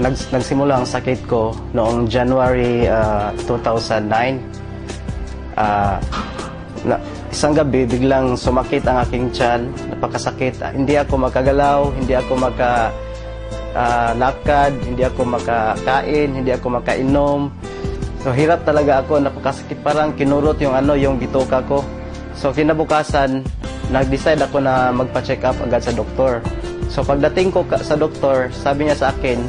nagsimula ang sakit ko noong January 2009. Isang gabi, biglang sumakit ang aking tiyan, napakasakit. Hindi ako makagalaw, hindi ako lakad, hindi ako makakain, hindi ako makainom. So hirap talaga ako, napakasakit, parang kinurot yung bituka ko. So kinabukasan, nag-decide ako na magpa-check up agad sa doktor. So pagdating ko sa doktor, sabi niya sa akin,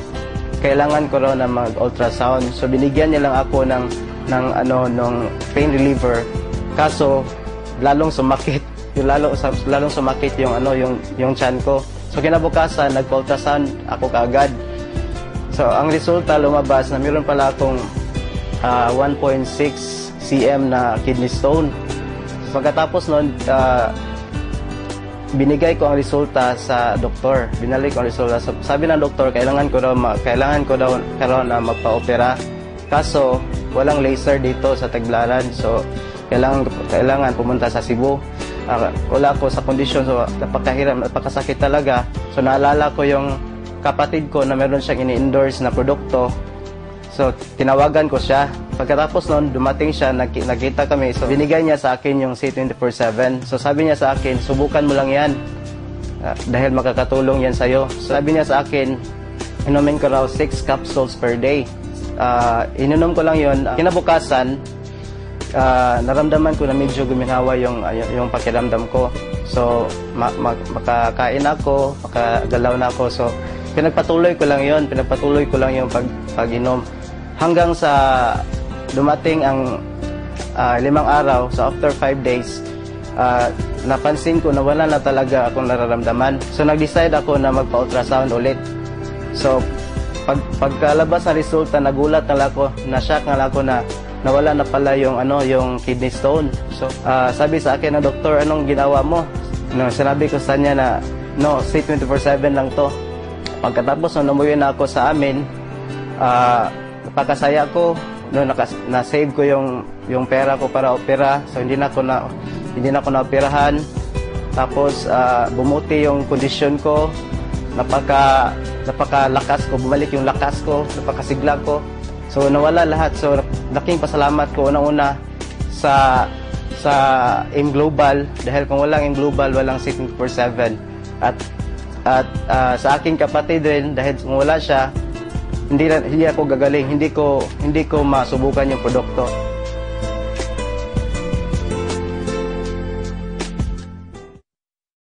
kailangan ko raw na mag-ultrasound. So binigyan niya lang ako ng pain reliever. Kaso lalong sumakit, lalong sumakit yung tiyan ko. So kinabukasan, nagpa-ultrasound ako kaagad. So ang resulta lumabas na mayroon pala akong 1.6 cm na kidney stone. Pagkatapos noon, binigay ko ang resulta sa doktor. Binalik ko ang resulta. Sabi ng doktor, kailangan ko daw na magpa-opera. Kaso walang laser dito sa Tagbilaran. So kailangan pumunta sa Cebu. Wala ko sa kondisyon, so napakahirap, napakasakit talaga. So naalala ko yung kapatid ko na meron siyang ini-endorse na produkto. So tinawagan ko siya. Pagkatapos noon, dumating siya, nakita kami. So binigay niya sa akin yung C24/7. So sabi niya sa akin, subukan mo lang yan. Dahil makakatulong yan sa'yo. So sabi niya sa akin, inumin ko raw 6 capsules per day. Ininom ko lang yun. Kinabukasan, naramdaman ko na medyo guminawa yung pakiramdam ko. So makakain ako, makagalaw na ako. So pinagpatuloy ko lang yung pag-inom. Hanggang sa dumating ang 5 araw, so after 5 days, napansin ko na wala na talaga akong nararamdaman. So nag-decide ako na magpa-ultrasound ulit. So pagkalabas ng resulta, nagulat na ako, na-shock na ako na nawala na pala yung kidney stone. So sabi sa akin ng doktor, anong ginawa mo? Sinabi ko sa kanya na C24/7 lang to. Pagkatapos umuwi na ako sa amin, napakasaya ko. Na-save ko yung pera ko para opera. So hindi na ako na-operahan. Tapos bumuti yung kondisyon ko. Napakalakas ko, bumalik yung lakas ko, napakasigla ko. So nawala lahat. So laking pasalamat ko unang-una sa AIM Global, dahil kung walang AIM Global, walang C24/7. At sa aking kapatid rin, dahil kung wala siya, hindi ako gagaling, hindi ko masubukan yung produkto.